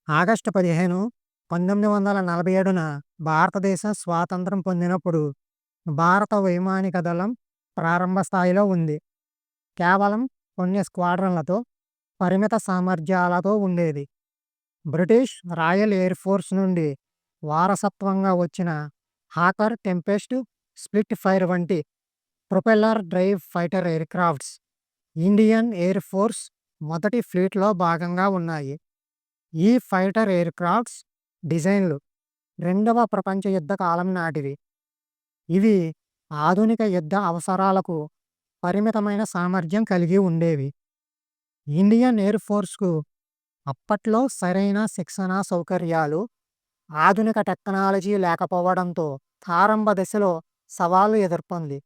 August 15, 1947న భారతదేశం స్వాతంత్రం పొందినప్పుడు భారత వైమానిక దళం ప్రారంభ స్థాయిలో ఉంది. కేవలం కొన్ని స్క్వాడ్రన్లతో, పరిమిత సామర్థ్యాలతో ఉండేది. బ్రిటిష్ రాయల్ ఎయిర్ ఫోర్స్ నుండి వారసత్వంగా వచ్చిన హాకర్, టెంపెస్ట్, స్ప్లిట్ ఫైర్ వంటి propeller drive fighter aircrafts Indian air force మొదటి ఫ్లీట్లో భాగంగా ఉన్నాయి. ఈ ఫైటర్ ఎయిర్క్రాఫ్ట్స్ డిజైన్లు రెండవ ప్రపంచ యుద్ధ కాలం నాటివి. ఇవి ఆధునిక యుద్ధ అవసరాలకు పరిమితమైన సామర్థ్యం కలిగి ఉండేవి. ఇండియన్ ఎయిర్ ఫోర్స్కు అప్పట్లో సరైన శిక్షణా సౌకర్యాలు, ఆధునిక టెక్నాలజీ లేకపోవడంతో ప్రారంభ దశలో సవాళ్లు ఎదుర్కొంది.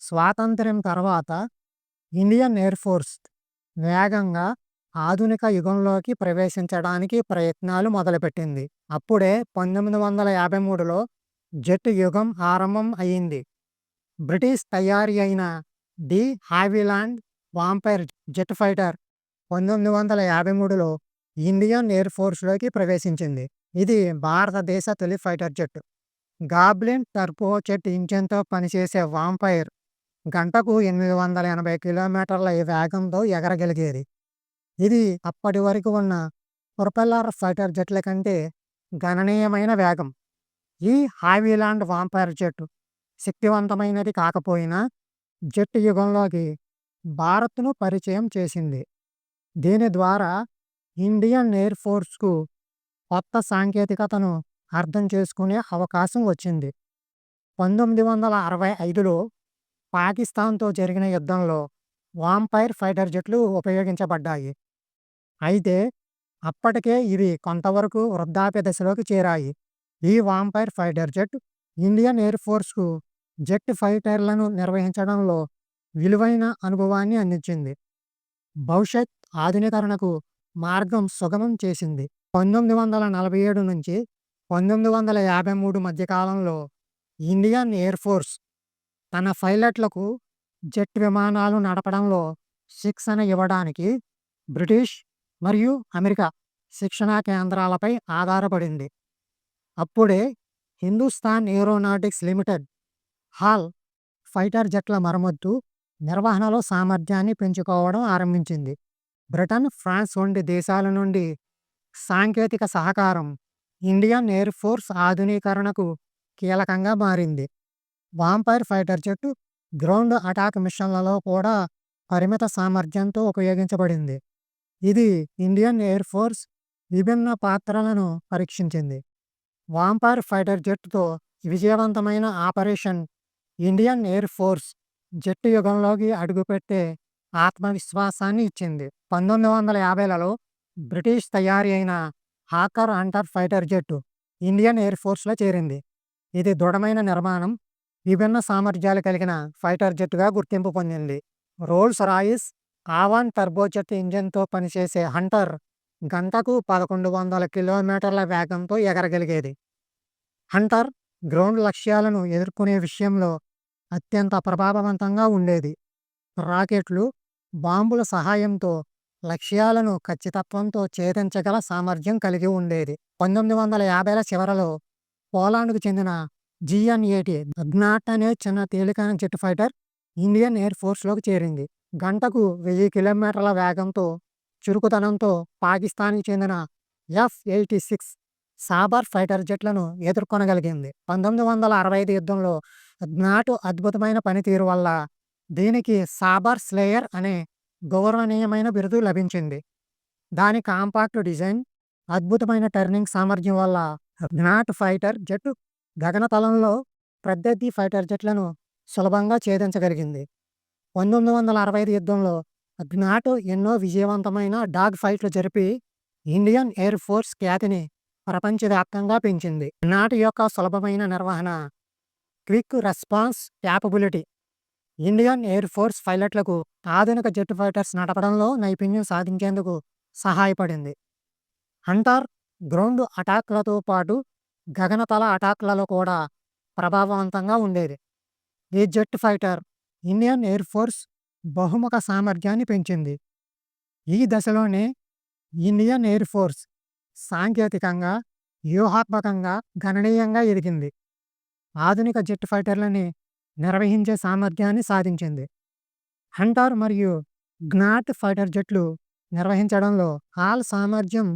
స్వాతంత్ర్యం తర్వాత ఇండియన్ ఎయిర్ ఫోర్స్ వేగంగా ఆధునిక యుగంలోకి ప్రవేశించడానికి ప్రయత్నాలు మొదలుపెట్టింది. అప్పుడే 1953లో జెట్ యుగం ఆరంభం అయింది. బ్రిటిష్ తయారీ అయిన de Havilland Vampire jet fighter 1953లో ఇండియన్ ఎయిర్ ఫోర్స్లోకి ప్రవేశించింది. ఇది భారతదేశ తొలి fighter jet. Goblin turbo jet ఇంజిన్తో పనిచేసే వాంపైర్ గంటకు 880 కిలోమీటర్ల వేగంతో ఎగరగలిగేది. ఇది అప్పటి వరకు ఉన్న ప్రొపెల్లర్ ఫైటర్ జెట్ల కంటే గణనీయమైన వేగం. ఈ హావిలాండ్ వాంపైర్ జెట్ శక్తివంతమైనది కాకపోయినా జెట్ యుగంలోకి భారత్ను పరిచయం చేసింది. దీని ద్వారా ఇండియన్ ఎయిర్ ఫోర్స్కు కొత్త సాంకేతికతను అర్థం చేసుకునే అవకాశం వచ్చింది. 1965లో పాకిస్తాన్తో జరిగిన యుద్ధంలో వాంపైర్ ఫైటర్ జెట్లు ఉపయోగించబడ్డాయి. అయితే అప్పటికే ఇవి కొంతవరకు వృద్ధాప్య దశలోకి చేరాయి. ఈ Vampire fighter jet Indian air ఫోర్స్కు జెట్ ఫైటర్లను నిర్వహించడంలో విలువైన అనుభవాన్ని అందించింది. భవిష్యత్ ఆధునీకరణకు మార్గం సుగమం చేసింది. 1947 నుంచి 1953 మధ్యకాలంలో ఇండియన్ ఎయిర్ ఫోర్స్ తన పైలట్లకు జెట్ విమానాలు నడపడంలో శిక్షణ ఇవ్వడానికి బ్రిటిష్ మరియు అమెరికా శిక్షణా కేంద్రాలపై ఆధారపడింది. అప్పుడే Hindustan Aeronautics Limited HAL fighter జెట్ల మరమ్మతు, నిర్వహణలో సామర్థ్యాన్ని పెంచుకోవడం ఆరంభించింది. బ్రిటన్, ఫ్రాన్స్ వంటి దేశాల నుండి సాంకేతిక సహకారం ఇండియన్ ఎయిర్ ఫోర్స్ ఆధునీకరణకు కీలకంగా మారింది. Vampire fighter jet ground attack మిషన్లలో కూడా పరిమిత సామర్థ్యంతో ఉపయోగించబడింది. ఇది ఇండియన్ ఎయిర్ ఫోర్స్ విభిన్న పాత్రలను పరీక్షించింది. వాంపైర్ ఫైటర్ జెట్తో విజయవంతమైన operation Indian air force jet యుగంలోకి అడుగుపెట్టే ఆత్మవిశ్వాసాన్ని ఇచ్చింది. 1950లలో బ్రిటిష్ తయారీ అయిన Hawker Hunter fighter jet Indian air ఫోర్స్లో చేరింది. ఇది దృఢమైన నిర్మాణం, విభిన్న సామర్థ్యాలు కలిగిన ఫైటర్ జెట్గా గుర్తింపు పొందింది. రోల్స్ రాయిస్ ఆవాన్ టర్బోజెట్ ఇంజిన్తో పనిచేసే హంటర్ గంటకు 1100 కిలోమీటర్ల వేగంతో ఎగరగలిగేది. హంటర్ గ్రౌండ్ లక్ష్యాలను ఎదుర్కొనే విషయంలో అత్యంత ప్రభావవంతంగా ఉండేది. రాకెట్లు, బాంబుల సహాయంతో లక్ష్యాలను ఖచ్చితత్వంతో ఛేదించగల సామర్థ్యం కలిగి ఉండేది. 1950ల చివరలో పోలాండ్కు చెందిన GN-80 డ్రెడ్నాట్ అనే చిన్న తేలికైన జెట్ ఫైటర్ ఇండియన్ ఎయిర్ ఫోర్స్లోకి చేరింది. గంటకు 1000 కిలోమీటర్ల వేగంతో, చురుకుతనంతో పాకిస్తాన్కి చెందిన F-86 సాబర్ ఫైటర్ జెట్లను ఎదుర్కొనగలిగింది. 1965 యుద్ధంలో డ్రెడ్నాట్ అద్భుతమైన పనితీరు వల్ల దీనికి సాబర్ స్లేయర్ అనే గౌరవనీయమైన బిరుదు లభించింది. దాని కాంపాక్ట్ డిజైన్, అద్భుతమైన టర్నింగ్ సామర్థ్యం వల్ల డ్రెడ్నాట్ ఫైటర్ జెట్ గగనతలంలో ప్రత్యర్థి ఫైటర్ జెట్లను సులభంగా ఛేదించగలిగింది. 1965 యుద్ధంలో డ్రెడ్నాట్ ఎన్నో విజయవంతమైన డాగ్ ఫైట్లు జరిపి ఇండియన్ ఎయిర్ ఫోర్స్ ఖ్యాతిని ప్రపంచవ్యాప్తంగా పెంచింది. డ్రెడ్నాట్ యొక్క సులభమైన నిర్వహణ, quick response capability Indian air force పైలట్లకు ఆధునిక జెట్ ఫైటర్స్ నడపడంలో నైపుణ్యం సాధించేందుకు సహాయపడింది. హంటర్ గ్రౌండ్ అటాక్లతో పాటు గగనతల అటాక్లలో కూడా ప్రభావవంతంగా ఉండేది. ఈ jet fighter Indian air force బహుముఖ సామర్థ్యాన్ని పెంచింది. ఈ దశలోనే ఇండియన్ ఎయిర్ ఫోర్స్ సాంకేతికంగా, వ్యూహాత్మకంగా గణనీయంగా ఎదిగింది. ఆధునిక జెట్ ఫైటర్లని నిర్వహించే సామర్థ్యాన్ని సాధించింది. హంటర్ మరియు జ్ఞాట్ ఫైటర్ జెట్లు నిర్వహించడంలో హాల్ సామర్థ్యం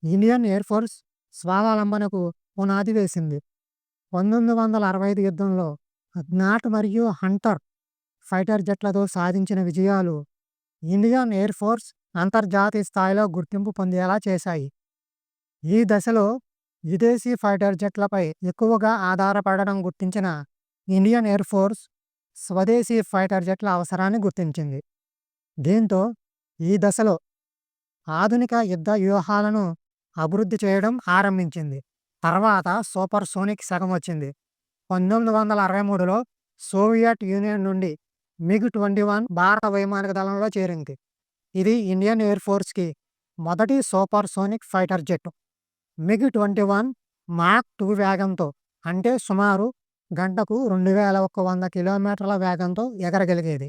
ఇండియన్ ఎయిర్ ఫోర్స్ స్వావలంబనకు పునాది వేసింది. 1965 యుద్ధంలో జ్ఞాట్ మరియు హంటర్ ఫైటర్ జెట్లతో సాధించిన విజయాలు ఇండియన్ ఎయిర్ ఫోర్స్ అంతర్జాతీయ స్థాయిలో గుర్తింపు పొందేలా చేశాయి. ఈ దశలో విదేశీ ఫైటర్ జెట్లపై ఎక్కువగా ఆధారపడడం గుర్తించిన ఇండియన్ ఎయిర్ ఫోర్స్ స్వదేశీ ఫైటర్ జెట్ల అవసరాన్ని గుర్తించింది. దీంతో ఈ దశలో ఆధునిక యుద్ధ వ్యూహాలను అభివృద్ధి చేయడం ఆరంభించింది. తర్వాత సూపర్ సోనిక్ శకం వచ్చింది. 1963లో సోవియట్ యూనియన్ నుండి మిగ్-21 భారత వైమానిక దళంలో చేరింది. ఇది ఇండియన్ ఎయిర్ ఫోర్స్కి మొదటి సూపర్ సోనిక్ ఫైటర్ జెట్. మిగ్-21 మాక్ 2 వేగంతో, అంటే సుమారు గంటకు 2100 కిలోమీటర్ల వేగంతో ఎగరగలిగేది.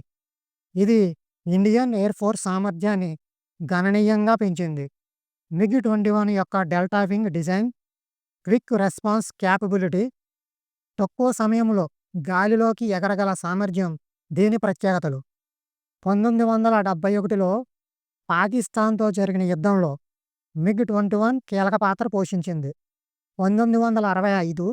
ఇది ఇండియన్ ఎయిర్ ఫోర్స్ సామర్థ్యాన్ని గణనీయంగా పెంచింది. మిగ్-21 యొక్క delta wing design, quick response capability, తక్కువ సమయంలో గాలిలోకి ఎగరగల సామర్థ్యం దీని ప్రత్యేకతలు. 1971లో పాకిస్తాన్తో జరిగిన యుద్ధంలో మిగ్-21 కీలక పాత్ర పోషించింది. 1965,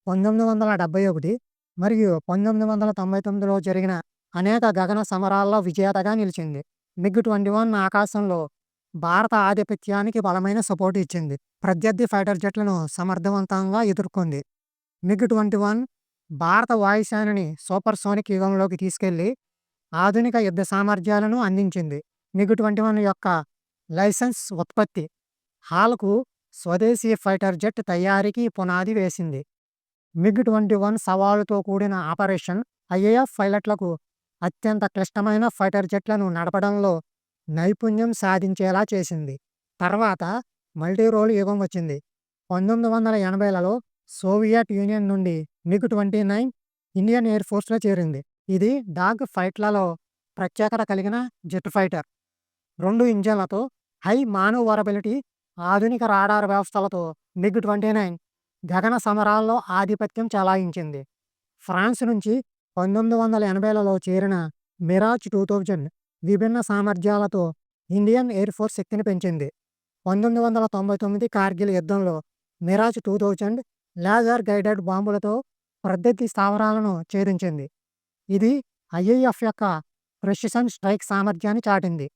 1971 మరియు 1999లో జరిగిన అనేక గగన సమరాల్లో విజేతగా నిలిచింది. మిగ్-21 ఆకాశంలో భారత ఆధిపత్యానికి బలమైన సపోర్ట్ ఇచ్చింది. ప్రత్యర్థి ఫైటర్ జెట్లను సమర్థవంతంగా ఎదుర్కొంది. మిగ్-21 భారత వాయుసేనని సూపర్ సోనిక్ యుగంలోకి తీసుకెళ్లి ఆధునిక యుద్ధ సామర్థ్యాలను అందించింది. మిగ్-21 యొక్క లైసెన్స్ ఉత్పత్తి హాల్కు స్వదేశీ ఫైటర్ జెట్ తయారీకి పునాది వేసింది. మిగ్-21 సవాలుతో కూడిన ఆపరేషన్ ఐఏఎఫ్ పైలట్లకు అత్యంత క్లిష్టమైన ఫైటర్ జెట్లను నడపడంలో నైపుణ్యం సాధించేలా చేసింది. తర్వాత మల్టీరోల్ యుగం వచ్చింది. 1980లలో సోవియట్ యూనియన్ నుండి మిగ్-29 ఇండియన్ ఎయిర్ ఫోర్స్లో చేరింది. ఇది డాగ్ ఫైట్లలో ప్రత్యేకత కలిగిన జెట్ ఫైటర్. 2 ఇంజన్లతో, హై మానూవరబిలిటీ, ఆధునిక రాడార్ వ్యవస్థలతో మిగ్-29 గగన సమరాల్లో ఆధిపత్యం చెలాయించింది. ఫ్రాన్స్ నుంచి 1980లలో చేరిన మిరాజ్ 2000 విభిన్న సామర్థ్యాలతో ఇండియన్ ఎయిర్ ఫోర్స్ శక్తిని పెంచింది. 1999 కార్గిల్ యుద్ధంలో మిరాజ్ 2000 లేజర్ గైడెడ్ బాంబులతో ప్రత్యర్థి స్థావరాలను ఛేదించింది. ఇది ఐఏఎఫ్ యొక్క ప్రెసిషన్ స్ట్రైక్ సామర్థ్యాన్ని చాటింది.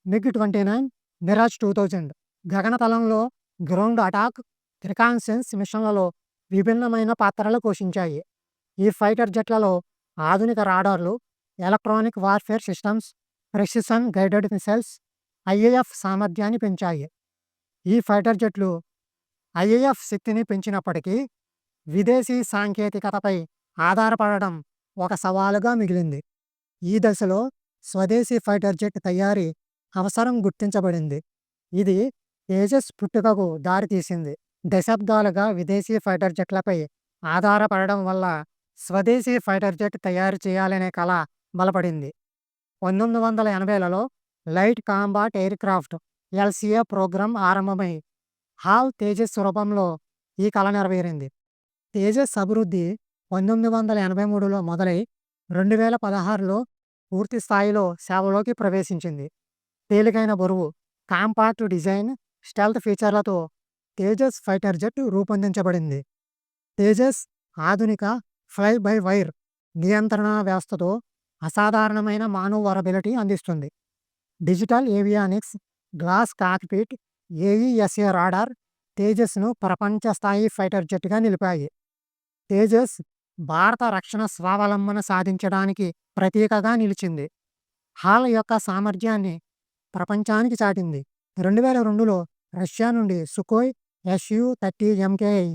మిగ్-29, మిరాజ్ 2000 గగనతలంలో గ్రౌండ్ అటాక్, రికాన్సెన్స్ మిషన్లలో విభిన్నమైన పాత్రలు పోషించాయి. ఈ ఫైటర్ జెట్లలో ఆధునిక రాడార్లు, electronic warfare systems, precision guided missiles IAF సామర్థ్యాన్ని పెంచాయి. ఈ ఫైటర్ జెట్లు ఐఏఎఫ్ శక్తిని పెంచినప్పటికీ విదేశీ సాంకేతికతపై ఆధారపడడం ఒక సవాలుగా మిగిలింది. ఈ దశలో స్వదేశీ ఫైటర్ జెట్ తయారీ అవసరం గుర్తించబడింది. ఇది తేజస్ పుట్టుకకు దారితీసింది. దశాబ్దాలుగా విదేశీ ఫైటర్ జెట్లపై ఆధారపడడం వల్ల స్వదేశీ ఫైటర్ జెట్ తయారు చేయాలనే కల బలపడింది. 1980లలో light combat aircraft LCA program ఆరంభమై హాల్ తేజస్ రూపంలో ఈ కల నెరవేరింది. తేజస్ అభివృద్ధి 1983లో మొదలై 2016లో పూర్తి స్థాయిలో సేవలోకి ప్రవేశించింది. తేలికైన బరువు, కాంపాక్ట్ డిజైన్, స్టెల్త్ ఫీచర్లతో తేజస్ ఫైటర్ జెట్ రూపొందించబడింది. తేజస్ ఆధునిక ఫ్లై బై వైర్ నియంత్రణ వ్యవస్థతో అసాధారణమైన మానూవరబిలిటీ అందిస్తుంది. Digital avionics, glass cockpit, AESA radar తేజస్ను ప్రపంచ స్థాయి ఫైటర్ జెట్గా నిలిపాయి. తేజస్ భారత రక్షణ స్వావలంబన సాధించడానికి ప్రతీకగా నిలిచింది. హాల్ యొక్క సామర్థ్యాన్ని ప్రపంచానికి చాటింది. 2002లో రష్యా నుండి సుకోయ్ SU-30 MKI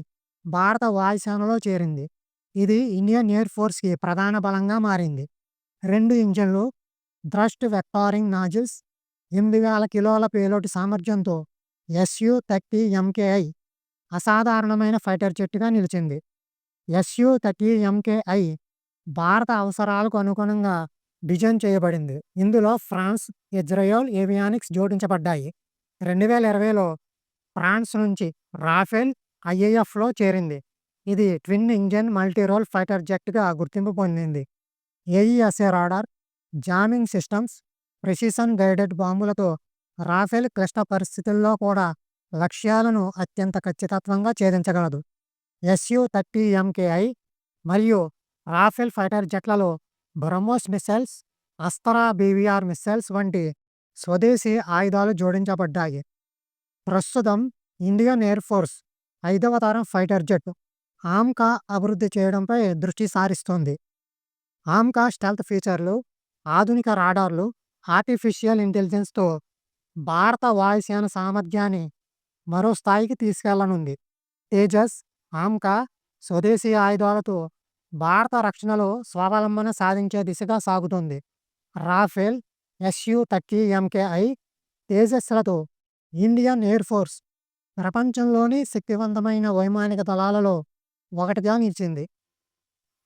భారత వాయుసేనలో చేరింది. ఇది ఇండియన్ ఎయిర్ ఫోర్స్కి ప్రధాన బలంగా మారింది. 2 ఇంజన్లు, థ్రస్ట్ వెక్టారింగ్ నాజిల్స్, 8000 కిలోల పేలోడ్ సామర్థ్యంతో SU-30 MKI అసాధారణమైన ఫైటర్ జెట్గా నిలిచింది. SU-30 MKI భారత అవసరాలకు అనుగుణంగా డిజైన్ చేయబడింది. ఇందులో ఫ్రాన్స్, ఇజ్రాయెల్ ఏవియానిక్స్ జోడించబడ్డాయి. 2020లో ఫ్రాన్స్ నుంచి రాఫెల్ ఐఏఎఫ్‌లో చేరింది. ఇది twin engine multi role fighter జెట్‌గా గుర్తింపు పొందింది. AESA radar, jamming systems, precision guided బాంబులతో రాఫెల్ క్లిష్ట పరిస్థితుల్లో కూడా లక్ష్యాలను అత్యంత ఖచ్చితత్వంగా ఛేదించగలదు. SU-30 MKI మరియు రాఫెల్ ఫైటర్ జెట్లలో BrahMos missiles, Astra BVR missiles వంటి స్వదేశీ ఆయుధాలు జోడించబడ్డాయి. ప్రస్తుతం ఇండియన్ ఎయిర్ ఫోర్స్ 5వ తరం ఫైటర్ జెట్ ఆమ్కా అభివృద్ధి చేయడంపై దృష్టి సారిస్తోంది. ఆమ్కా స్టెల్త్ ఫీచర్లు, ఆధునిక రాడార్లు, ఆర్టిఫిషియల్ ఇంటెలిజెన్స్‌తో భారత వాయుసేన సామర్థ్యాన్ని మరో స్థాయికి తీసుకెళ్లనుంది. తేజస్, ఆమ్కా స్వదేశీ ఆయుధాలతో భారత రక్షణలో స్వావలంబన సాధించే దిశగా సాగుతోంది. రాఫెల్, SU-30 MKI, తేజస్లతో ఇండియన్ ఎయిర్ ఫోర్స్ ప్రపంచంలోని శక్తివంతమైన వైమానిక దళాలలో ఒకటిగా నిలిచింది.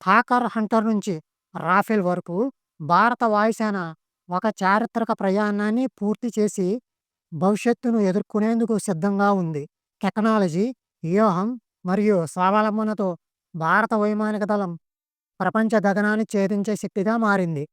హాకర్ హంటర్ నుంచి రాఫెల్ వరకు భారత వాయుసేన ఒక చారిత్రక ప్రయాణాన్ని పూర్తి చేసి భవిష్యత్తును ఎదుర్కొనేందుకు సిద్ధంగా ఉంది. టెక్నాలజీ, వ్యూహం మరియు స్వావలంబనతో భారత వైమానిక దళం ప్రపంచ గగనాన్ని ఛేదించే శక్తిగా మారింది.